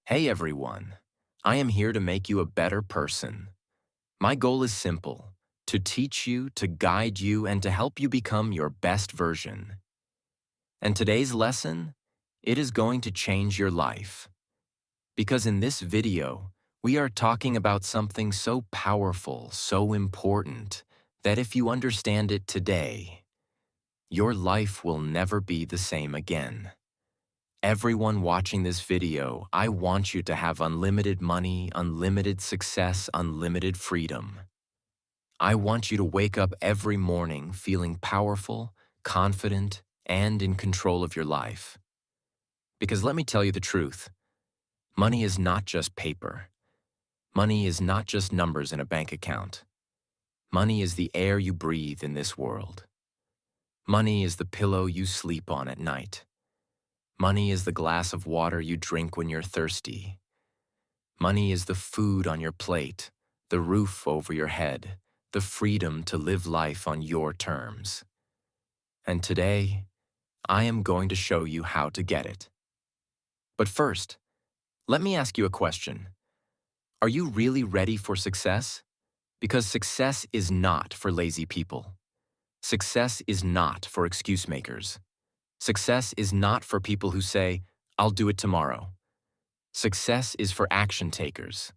Hey everyone, I am here to make you a better person. My goal is simple, to teach you, to guide you, and to help you become your best version. And today's lesson, it is going to change your life. Because in this video, we are talking about something so powerful, so important, that if you understand it today, your life will never be the same again. Everyone watching this video, I want you to have unlimited money, unlimited success, unlimited freedom. I want you to wake up every morning feeling powerful, confident, and in control of your life. Because let me tell you the truth, money is not just paper. Money is not just numbers in a bank account. Money is the air you breathe in this world. Money is the pillow you sleep on at night. Money is the glass of water you drink when you're thirsty. Money is the food on your plate, the roof over your head, the freedom to live life on your terms. And today, I am going to show you how to get it. But first, let me ask you a question. Are you really ready for success? Because success is not for lazy people. Success is not for excuse makers. Success is not for people who say, "I'll do it tomorrow." Success is for action takers.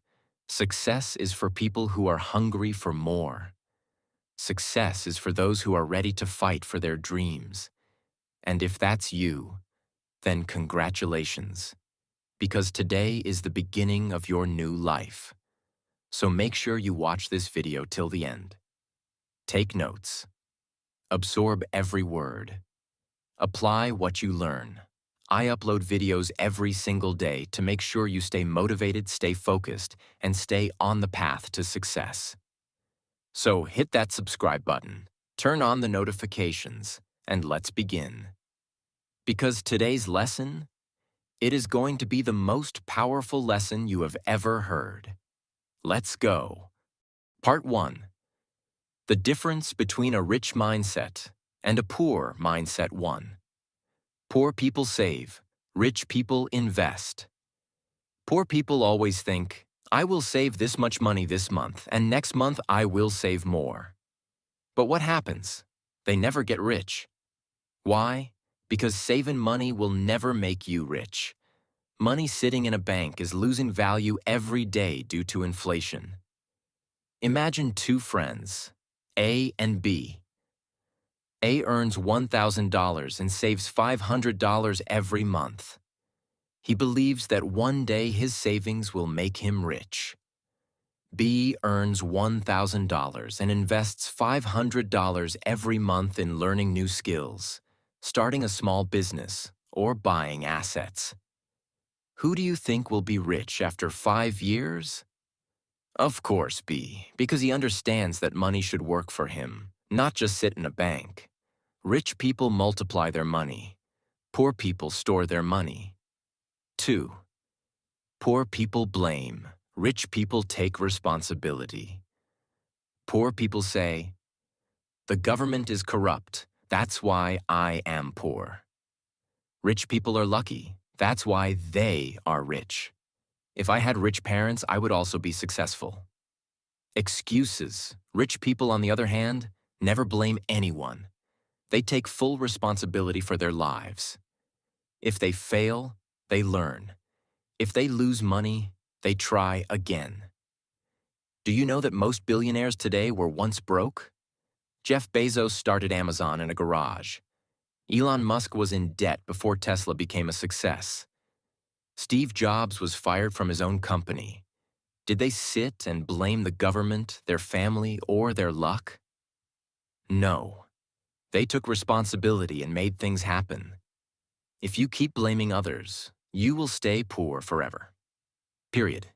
Success is for people who are hungry for more. Success is for those who are ready to fight for their dreams. And if that's you, then congratulations. Because today is the beginning of your new life. So make sure you watch this video till the end. Take notes. Absorb every word. Apply what you learn. I upload videos every single day to make sure you stay motivated, stay focused, and stay on the path to success. So hit that subscribe button, turn on the notifications, and let's begin. Because today's lesson, it is going to be the most powerful lesson you have ever heard. Let's go. Part 1. The difference between a rich mindset and a poor mindset 1. Poor people save, rich people invest. Poor people always think, I will save this much money this month, and next month I will save more. But what happens? They never get rich. Why? Because saving money will never make you rich. Money sitting in a bank is losing value every day due to inflation. Imagine two friends, A and B. A earns $1,000 and saves $500 every month. He believes that one day his savings will make him rich. B earns $1,000 and invests $500 every month in learning new skills, starting a small business, or buying assets. Who do you think will be rich after 5 years? Of course, B, because he understands that money should work for him, not just sit in a bank. Rich people multiply their money. Poor people store their money. 2. Poor people blame. Rich people take responsibility. Poor people say, the government is corrupt. That's why I am poor. Rich people are lucky. That's why they are rich. If I had rich parents, I would also be successful. Excuses. Rich people, on the other hand, never blame anyone. They take full responsibility for their lives. If they fail, they learn. If they lose money, they try again. Do you know that most billionaires today were once broke? Jeff Bezos started Amazon in a garage. Elon Musk was in debt before Tesla became a success. Steve Jobs was fired from his own company. Did they sit and blame the government, their family, or their luck? No. They took responsibility and made things happen. If you keep blaming others, you will stay poor forever. Period.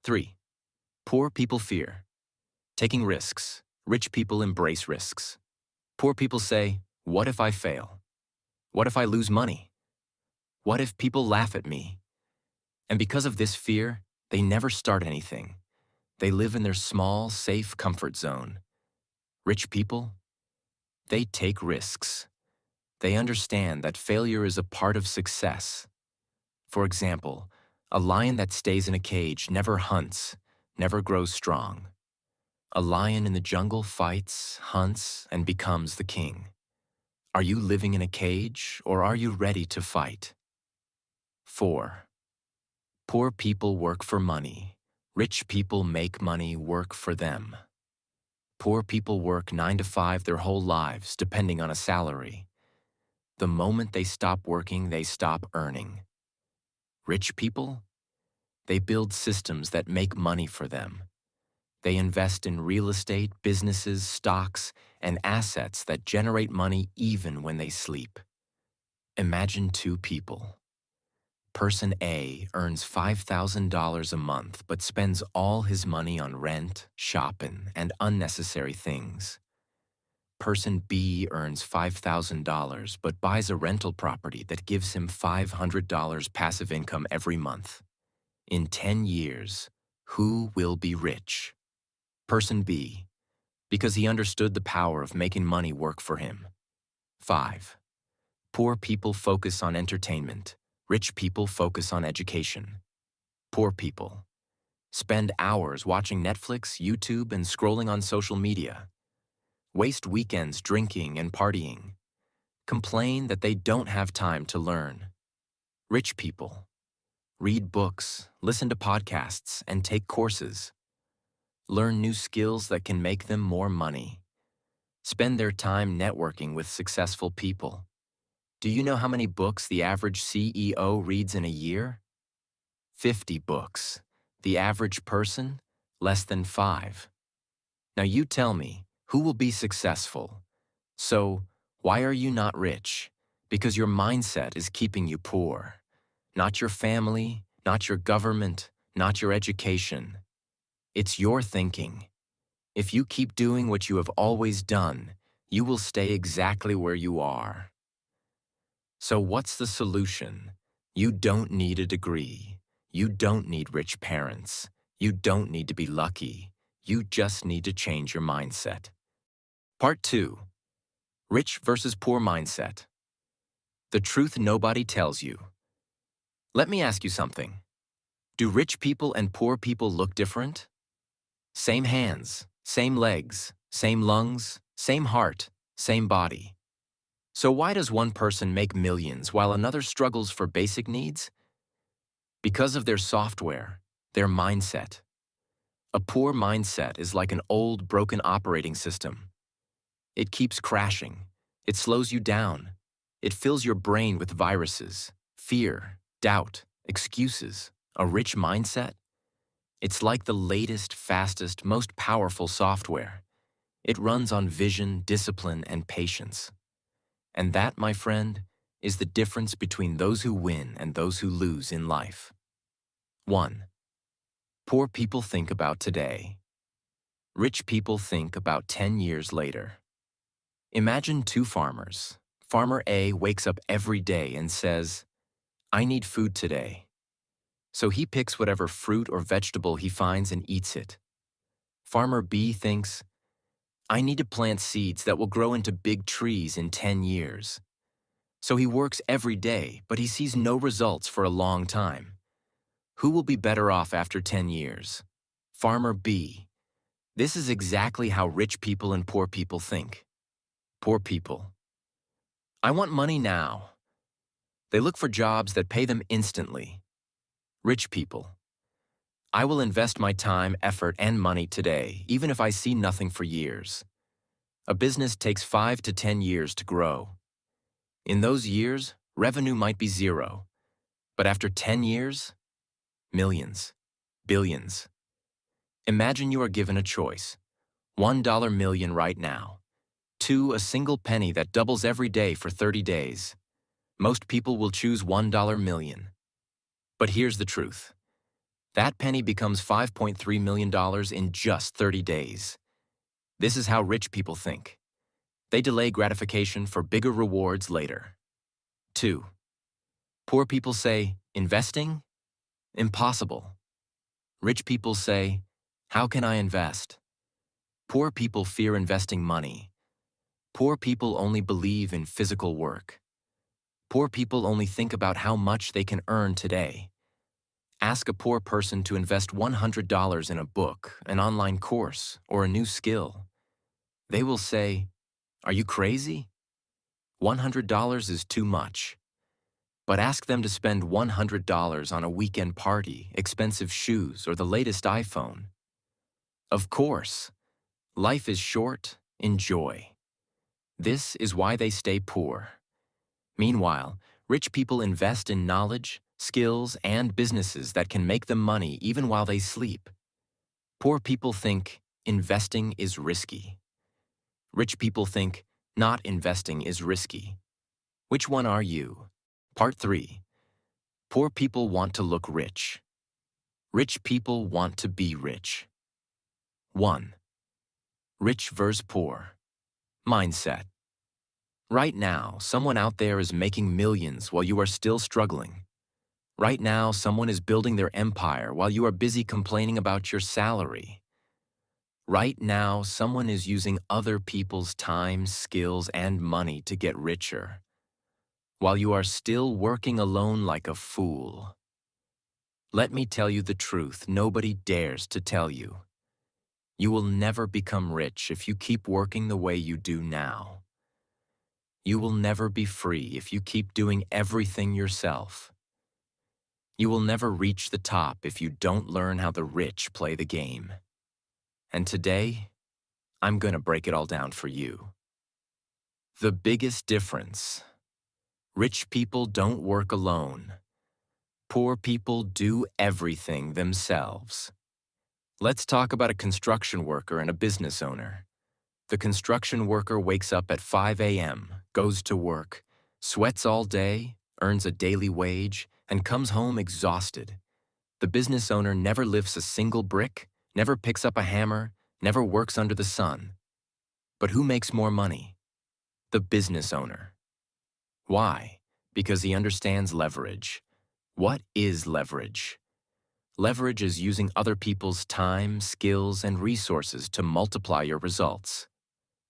3. Poor people fear. Taking risks. Rich people embrace risks. Poor people say, what if I fail? What if I lose money? What if people laugh at me? And because of this fear, they never start anything. They live in their small, safe comfort zone. Rich people, they take risks. They understand that failure is a part of success. For example, A lion that stays in a cage never hunts, never grows strong. A lion in the jungle fights, hunts, and becomes the king. Are you living in a cage, or are you ready to fight? 4. Poor people work for money. Rich people make money work for them. Poor people work 9 to 5 their whole lives, depending on a salary. The moment they stop working, they stop earning. Rich people? They build systems that make money for them. They invest in real estate, businesses, stocks, and assets that generate money even when they sleep. Imagine two people. Person A earns $5,000 a month but spends all his money on rent, shopping, and unnecessary things. Person B earns $5,000 but buys a rental property that gives him $500 passive income every month. In 10 years, who will be rich? Person B, because he understood the power of making money work for him. 5. Poor people focus on entertainment. Rich people focus on education. Poor people spend hours watching Netflix, YouTube, and scrolling on social media. Waste weekends drinking and partying. Complain that they don't have time to learn. Rich people read books, listen to podcasts, and take courses. Learn new skills that can make them more money. Spend their time networking with successful people. Do you know how many books the average CEO reads in a year? 50 books. The average person? Less than 5. Now you tell me, who will be successful? So, why are you not rich? Because your mindset is keeping you poor. Not your family, not your government, not your education. It's your thinking. If you keep doing what you have always done, you will stay exactly where you are. So what's the solution? You don't need a degree. You don't need rich parents. You don't need to be lucky. You just need to change your mindset. Part 2. Rich versus poor mindset. The truth nobody tells you. Let me ask you something. Do rich people and poor people look different? Same hands, same legs, same lungs, same heart, same body. So why does one person make millions while another struggles for basic needs? Because of their software, their mindset. A poor mindset is like an old, broken operating system. It keeps crashing. It slows you down. It fills your brain with viruses, fear, doubt, excuses. A rich mindset? It's like the latest, fastest, most powerful software. It runs on vision, discipline, and patience. And that, my friend, is the difference between those who win and those who lose in life. 1. Poor people think about today. Rich people think about 10 years later. Imagine two farmers. Farmer A wakes up every day and says, "I need food today." So he picks whatever fruit or vegetable he finds and eats it. Farmer B thinks, "I need to plant seeds that will grow into big trees in 10 years." So he works every day, but he sees no results for a long time. Who will be better off after 10 years? Farmer B. This is exactly how rich people and poor people think. Poor people. I want money now. They look for jobs that pay them instantly. Rich people. I will invest my time, effort, and money today, even if I see nothing for years. A business takes 5 to 10 years to grow. In those years, revenue might be zero. But after 10 years, millions, billions. Imagine you are given a choice. $1 million right now. 2, a single penny that doubles every day for 30 days. Most people will choose $1 million. But here's the truth. That penny becomes $5.3 million in just 30 days. This is how rich people think. They delay gratification for bigger rewards later. 2. Poor people say, investing? Impossible. Rich people say, how can I invest? Poor people fear investing money. Poor people only believe in physical work. Poor people only think about how much they can earn today. Ask a poor person to invest $100 in a book, an online course, or a new skill. They will say, "Are you crazy? $100 is too much." But ask them to spend $100 on a weekend party, expensive shoes, or the latest iPhone. Of course, life is short, enjoy. This is why they stay poor. Meanwhile, rich people invest in knowledge, skills, and businesses that can make them money even while they sleep. Poor people think investing is risky. Rich people think not investing is risky. Which one are you? Part 3. Poor people want to look rich. Rich people want to be rich. 1. Rich versus poor. Mindset. Right now, someone out there is making millions while you are still struggling. Right now, someone is building their empire while you are busy complaining about your salary. Right now, someone is using other people's time, skills, and money to get richer, while you are still working alone like a fool. Let me tell you the truth nobody dares to tell you. You will never become rich if you keep working the way you do now. You will never be free if you keep doing everything yourself. You will never reach the top if you don't learn how the rich play the game. And today, I'm gonna break it all down for you. The biggest difference. Rich people don't work alone. Poor people do everything themselves. Let's talk about a construction worker and a business owner. The construction worker wakes up at 5 a.m., goes to work, sweats all day, earns a daily wage, and comes home exhausted. The business owner never lifts a single brick, never picks up a hammer, never works under the sun. But who makes more money? The business owner. Why? Because he understands leverage. What is leverage? Leverage is using other people's time, skills, and resources to multiply your results.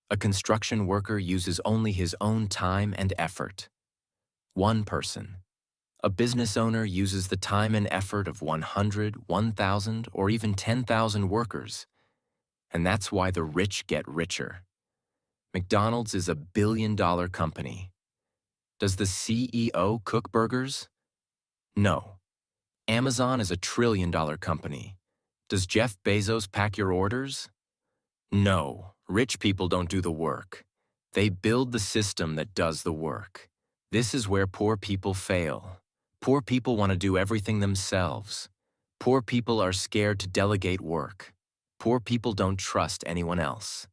A construction worker uses only his own time and effort. One person. A business owner uses the time and effort of 100, 1,000, or even 10,000 workers. And that's why the rich get richer. McDonald's is a billion-dollar company. Does the CEO cook burgers? No. Amazon is a trillion-dollar company. Does Jeff Bezos pack your orders? No. Rich people don't do the work. They build the system that does the work. This is where poor people fail. Poor people want to do everything themselves. Poor people are scared to delegate work. Poor people don't trust anyone else.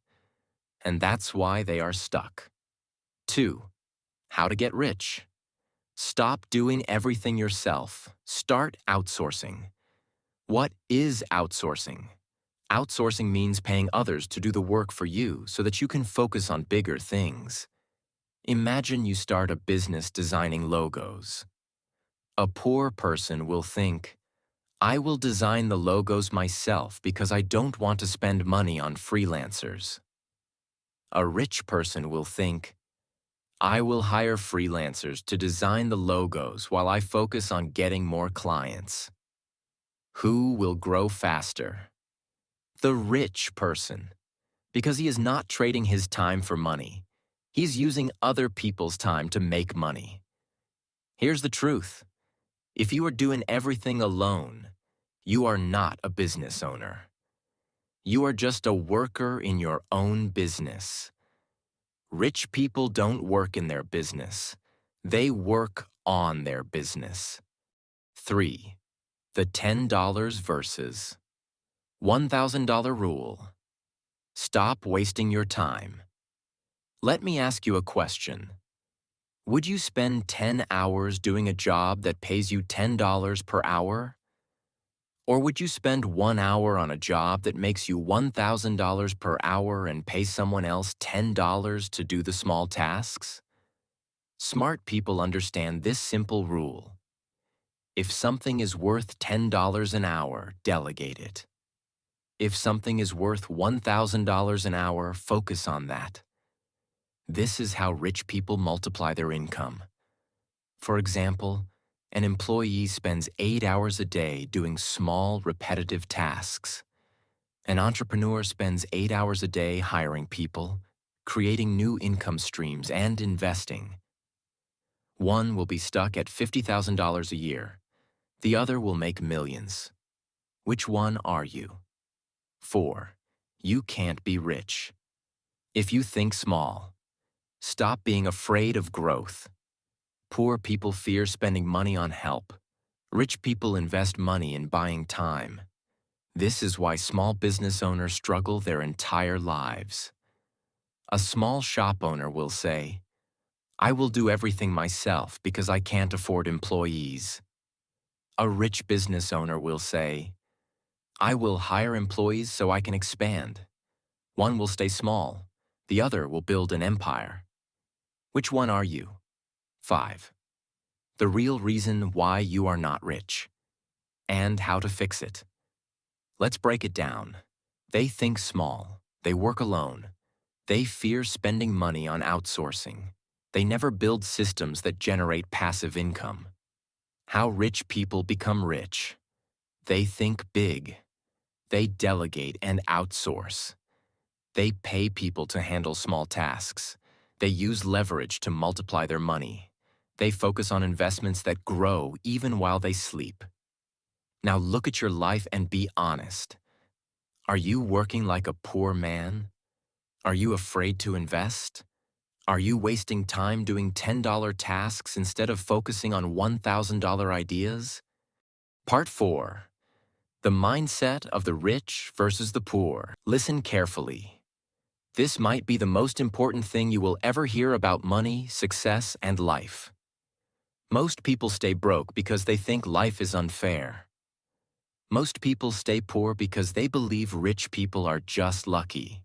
And that's why they are stuck. 2. How to get rich. Stop doing everything yourself. Start outsourcing. What is outsourcing? Outsourcing means paying others to do the work for you so that you can focus on bigger things. Imagine you start a business designing logos. A poor person will think, I will design the logos myself because I don't want to spend money on freelancers. A rich person will think, I will hire freelancers to design the logos while I focus on getting more clients. Who will grow faster? The rich person, because he is not trading his time for money. He's using other people's time to make money. Here's the truth. If you are doing everything alone, you are not a business owner. You are just a worker in your own business. Rich people don't work in their business. They work on their business. 3. The $10 versus $1,000 rule. Stop wasting your time. Let me ask you a question. Would you spend 10 hours doing a job that pays you $10 per hour? Or would you spend 1 hour on a job that makes you $1,000 per hour and pay someone else $10 to do the small tasks? Smart people understand this simple rule. If something is worth $10 an hour, delegate it. If something is worth $1,000 an hour, focus on that. This is how rich people multiply their income. For example, An employee spends 8 hours a day doing small, repetitive tasks. An entrepreneur spends 8 hours a day hiring people, creating new income streams, and investing. One will be stuck at $50,000 a year. The other will make millions. Which one are you? 4. You can't be rich. If you think small, stop being afraid of growth. Poor people fear spending money on help. Rich people invest money in buying time. This is why small business owners struggle their entire lives. A small shop owner will say, "I will do everything myself because I can't afford employees." A rich business owner will say, "I will hire employees so I can expand." One will stay small, the other will build an empire. Which one are you? 5. The real reason why you are not rich, and how to fix it. Let's break it down. They think small. They work alone. They fear spending money on outsourcing. They never build systems that generate passive income. How rich people become rich. They think big. They delegate and outsource. They pay people to handle small tasks. They use leverage to multiply their money. They focus on investments that grow even while they sleep. Now look at your life and be honest. Are you working like a poor man? Are you afraid to invest? Are you wasting time doing $10 tasks instead of focusing on $1,000 ideas? Part 4. The mindset of the rich versus the poor. Listen carefully. This might be the most important thing you will ever hear about money, success, and life. Most people stay broke because they think life is unfair. Most people stay poor because they believe rich people are just lucky.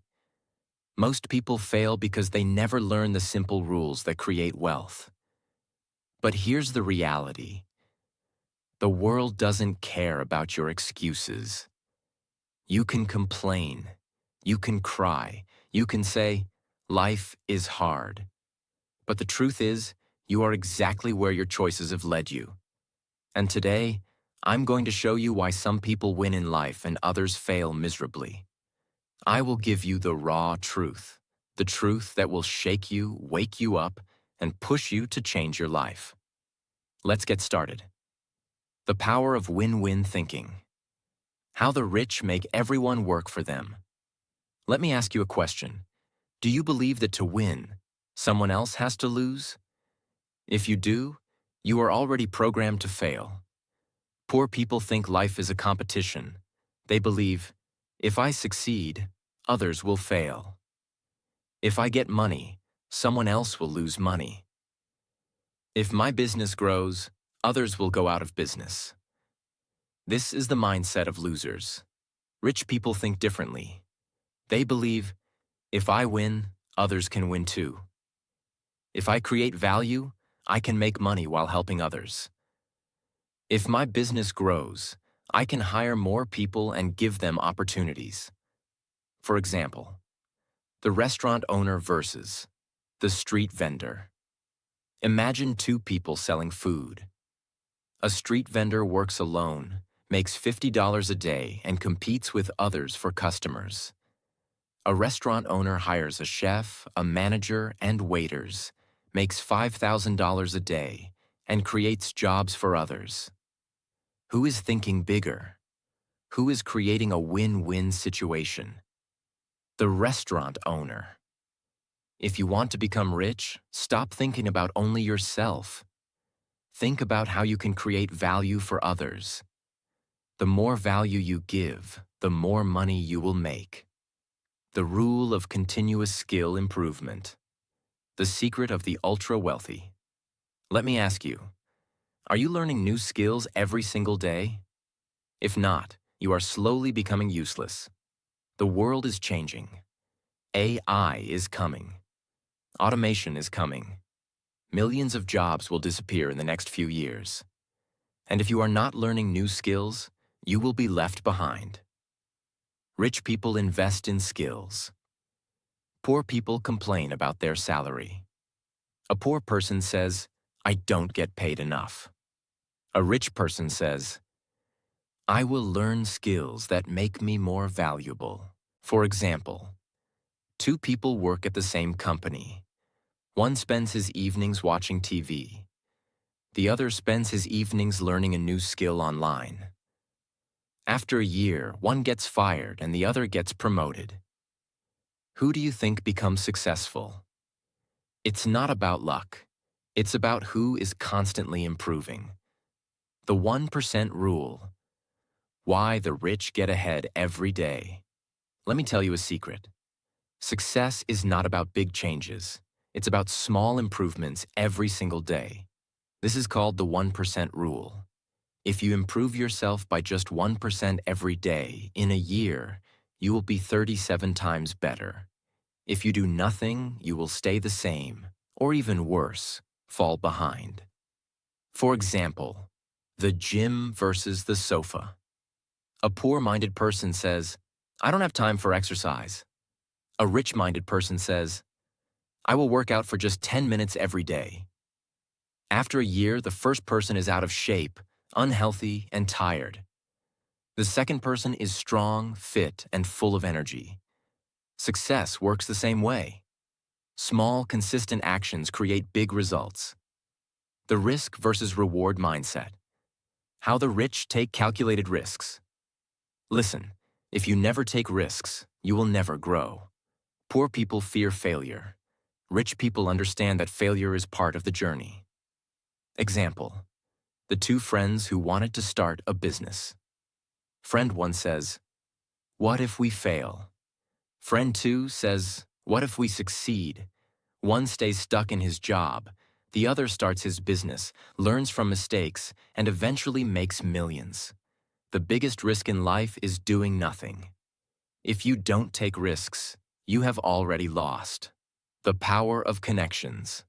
Most people fail because they never learn the simple rules that create wealth. But here's the reality. The world doesn't care about your excuses. You can complain. You can cry. You can say, "Life is hard." But the truth is, you are exactly where your choices have led you. And today, I'm going to show you why some people win in life and others fail miserably. I will give you the raw truth, the truth that will shake you, wake you up, and push you to change your life. Let's get started. The power of win-win thinking. How the rich make everyone work for them. Let me ask you a question. Do you believe that to win, someone else has to lose? If you do, you are already programmed to fail. Poor people think life is a competition. They believe, if I succeed, others will fail. If I get money, someone else will lose money. If my business grows, others will go out of business. This is the mindset of losers. Rich people think differently. They believe, if I win, others can win too. If I create value, I can make money while helping others. If my business grows, I can hire more people and give them opportunities. For example, the restaurant owner versus the street vendor. Imagine two people selling food. A street vendor works alone, makes $50 a day, and competes with others for customers. A restaurant owner hires a chef, a manager, and waiters, makes $5,000 a day, and creates jobs for others. Who is thinking bigger? Who is creating a win-win situation? The restaurant owner. If you want to become rich, stop thinking about only yourself. Think about how you can create value for others. The more value you give, the more money you will make. The rule of continuous skill improvement. The secret of the ultra-wealthy. Let me ask you, are you learning new skills every single day? If not, you are slowly becoming useless. The world is changing. AI is coming. Automation is coming. Millions of jobs will disappear in the next few years. And if you are not learning new skills, you will be left behind. Rich people invest in skills. Poor people complain about their salary. A poor person says, "I don't get paid enough." A rich person says, I will learn skills that make me more valuable. For example, two people work at the same company. One spends his evenings watching TV. The other spends his evenings learning a new skill online. After a year, one gets fired and the other gets promoted. Who do you think becomes successful? It's not about luck. It's about who is constantly improving. The 1% rule. Why the rich get ahead every day. Let me tell you a secret. Success is not about big changes. It's about small improvements every single day. This is called the 1% rule. If you improve yourself by just 1% every day, in a year, you will be 37 times better. If you do nothing, you will stay the same, or even worse, fall behind. For example, the gym versus the sofa. A poor-minded person says, I don't have time for exercise. A rich-minded person says, I will work out for just 10 minutes every day. After a year, the first person is out of shape, unhealthy, and tired. The second person is strong, fit, and full of energy. Success works the same way. Small, consistent actions create big results. The risk versus reward mindset. How the rich take calculated risks. Listen, if you never take risks, you will never grow. Poor people fear failure. Rich people understand that failure is part of the journey. Example, the two friends who wanted to start a business. Friend 1 says, what if we fail? Friend 2 says, what if we succeed? One stays stuck in his job. The other starts his business, learns from mistakes, and eventually makes millions. The biggest risk in life is doing nothing. If you don't take risks, you have already lost. The power of connections.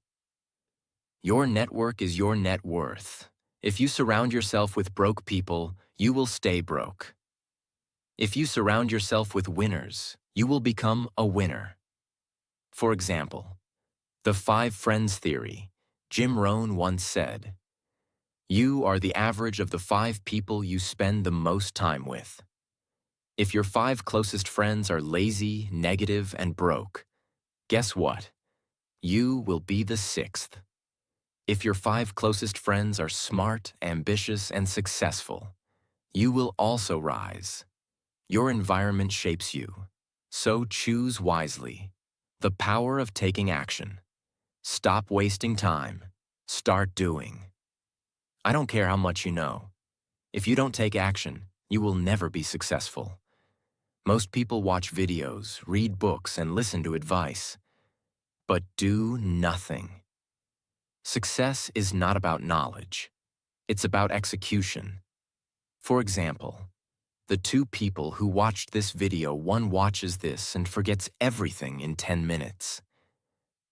Your network is your net worth. If you surround yourself with broke people, you will stay broke. If you surround yourself with winners, you will become a winner. For example, the 5 friends theory. Jim Rohn once said, you are the average of the 5 people you spend the most time with. If your 5 closest friends are lazy, negative, and broke, guess what? You will be the 6th. If your 5 closest friends are smart, ambitious, and successful, you will also rise. Your environment shapes you, so choose wisely. The power of taking action. Stop wasting time. Start doing. I don't care how much you know. If you don't take action, you will never be successful. Most people watch videos, read books, and listen to advice, but do nothing. Success is not about knowledge. It's about execution. For example, the 2 people who watched this video, one watches this and forgets everything in 10 minutes.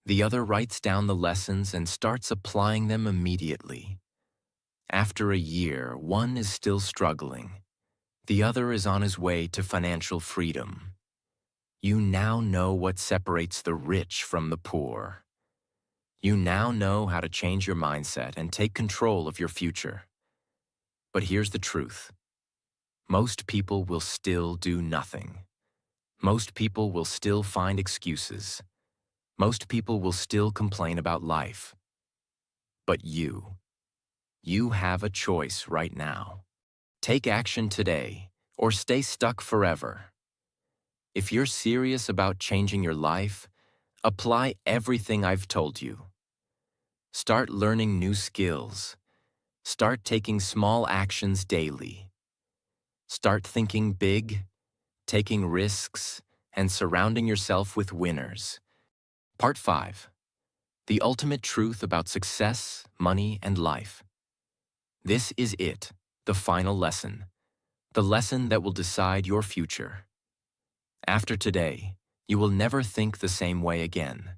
The other writes down the lessons and starts applying them immediately. After a year, one is still struggling. The other is on his way to financial freedom. You now know what separates the rich from the poor. You now know how to change your mindset and take control of your future. But here's the truth. Most people will still do nothing. Most people will still find excuses. Most people will still complain about life. But you have a choice right now. Take action today, or stay stuck forever. If you're serious about changing your life, apply everything I've told you. Start learning new skills. Start taking small actions daily. Start thinking big, taking risks, and surrounding yourself with winners. Part 5. The ultimate truth about success, money, and life. This is it, the final lesson. The lesson that will decide your future. After today, you will never think the same way again.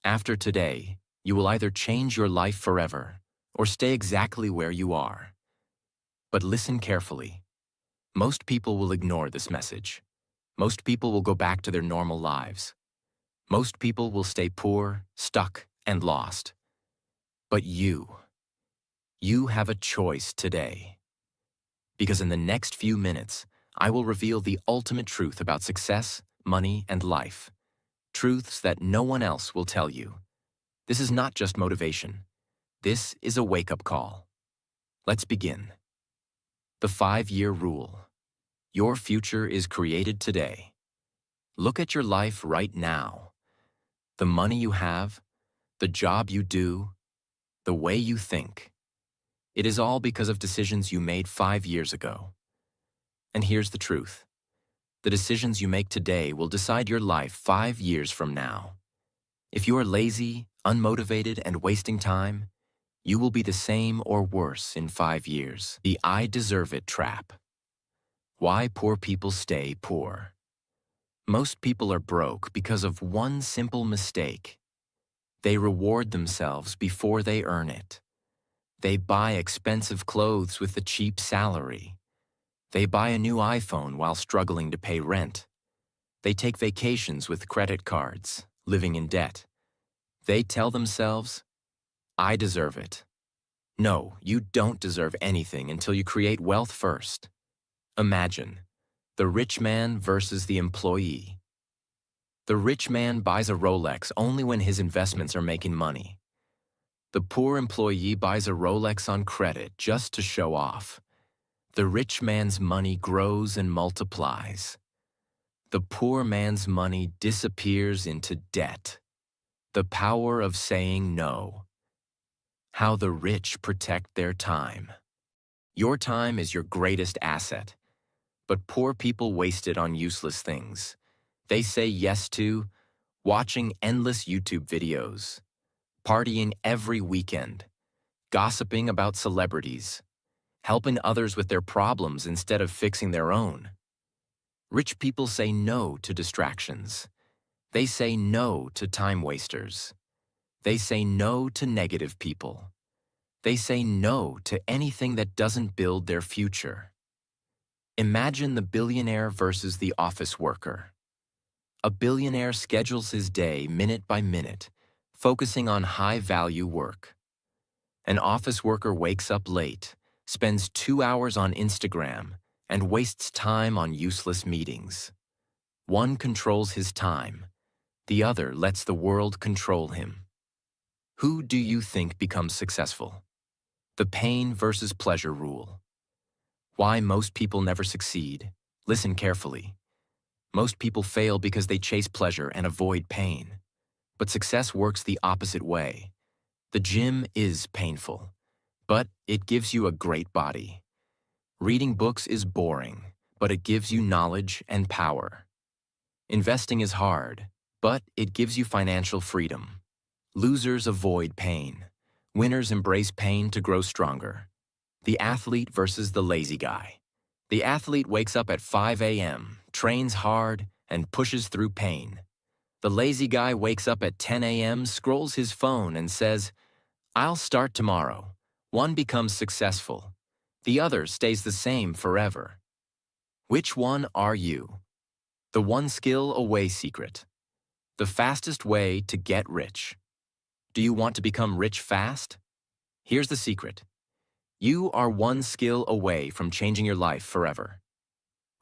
After today, you will either change your life forever or stay exactly where you are. But listen carefully. Most people will ignore this message. Most people will go back to their normal lives. Most people will stay poor, stuck, and lost. But you You have a choice today. Because in the next few minutes, I will reveal the ultimate truth about success, money, and life. Truths that no one else will tell you. This is not just motivation. This is a wake-up call. Let's begin. The 5-year rule. Your future is created today. Look at your life right now. The money you have, the job you do, the way you think. It is all because of decisions you made 5 years ago. And here's the truth. The decisions you make today will decide your life 5 years from now. If you are lazy, unmotivated, and wasting time, you will be the same or worse in 5 years. The I deserve it trap. Why poor people stay poor. Most people are broke because of one simple mistake. They reward themselves before they earn it. They buy expensive clothes with a cheap salary. They buy a new iPhone while struggling to pay rent. They take vacations with credit cards, living in debt. They tell themselves, I deserve it. No, you don't deserve anything until you create wealth first. Imagine, the rich man versus the employee. The rich man buys a Rolex only when his investments are making money. The poor employee buys a Rolex on credit just to show off. The rich man's money grows and multiplies. The poor man's money disappears into debt. The power of saying no. How the rich protect their time. Your time is your greatest asset, but poor people waste it on useless things. They say yes to watching endless YouTube videos, partying every weekend, gossiping about celebrities, helping others with their problems instead of fixing their own. Rich people say no to distractions. They say no to time wasters. They say no to negative people. They say no to anything that doesn't build their future. Imagine the billionaire versus the office worker. A billionaire schedules his day minute by minute, focusing on high-value work. An office worker wakes up late, spends 2 hours on Instagram, and wastes time on useless meetings. One controls his time. The other lets the world control him. Who do you think becomes successful? The pain versus pleasure rule. Why most people never succeed? Listen carefully. Most people fail because they chase pleasure and avoid pain. But success works the opposite way. The gym is painful, but it gives you a great body. Reading books is boring, but it gives you knowledge and power. Investing is hard, but it gives you financial freedom. Losers avoid pain. Winners embrace pain to grow stronger. The athlete versus the lazy guy. The athlete wakes up at 5 a.m., trains hard, and pushes through pain. The lazy guy wakes up at 10 a.m., scrolls his phone, and says, I'll start tomorrow. One becomes successful. The other stays the same forever. Which one are you? The one skill away secret. The fastest way to get rich. Do you want to become rich fast? Here's the secret. You are one skill away from changing your life forever.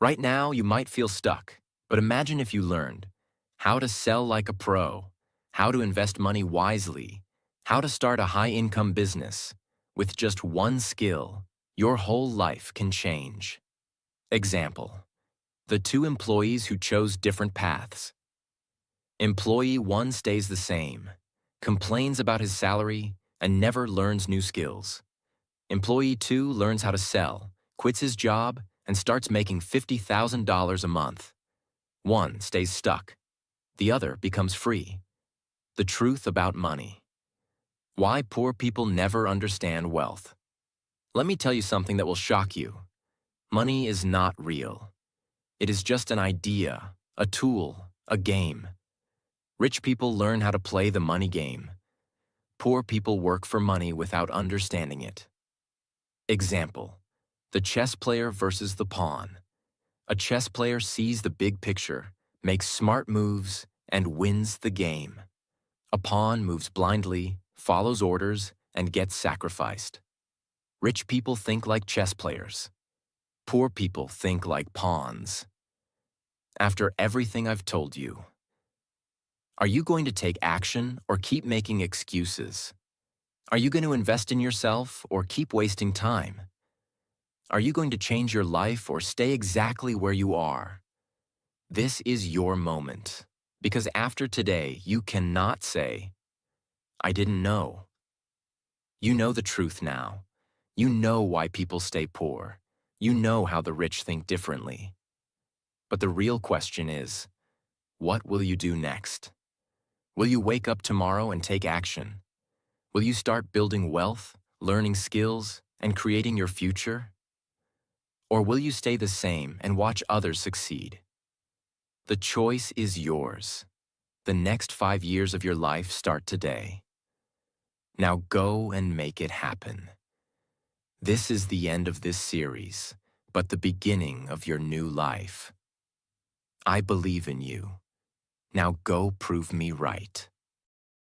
Right now, you might feel stuck, but imagine if you learned how to sell like a pro, how to invest money wisely, how to start a high-income business. With just one skill, your whole life can change. Example: the 2 employees who chose different paths. Employee 1 stays the same, complains about his salary, and never learns new skills. Employee 2 learns how to sell, quits his job, and starts making $50,000 a month. One stays stuck. The other becomes free. The truth about money. Why poor people never understand wealth. Let me tell you something that will shock you. Money is not real. It is just an idea, a tool, a game. Rich people learn how to play the money game. Poor people work for money without understanding it. Example: the chess player versus the pawn. A chess player sees the big picture, makes smart moves, and wins the game. A pawn moves blindly, follows orders, and gets sacrificed. Rich people think like chess players. Poor people think like pawns. After everything I've told you, are you going to take action or keep making excuses? Are you going to invest in yourself or keep wasting time? Are you going to change your life or stay exactly where you are? This is your moment, because after today, you cannot say, I didn't know. You know the truth now. You know why people stay poor. You know how the rich think differently. But the real question is, what will you do next? Will you wake up tomorrow and take action? Will you start building wealth, learning skills, and creating your future? Or will you stay the same and watch others succeed? The choice is yours. The next 5 years of your life start today. Now go and make it happen. This is the end of this series, but the beginning of your new life. I believe in you. Now go prove me right.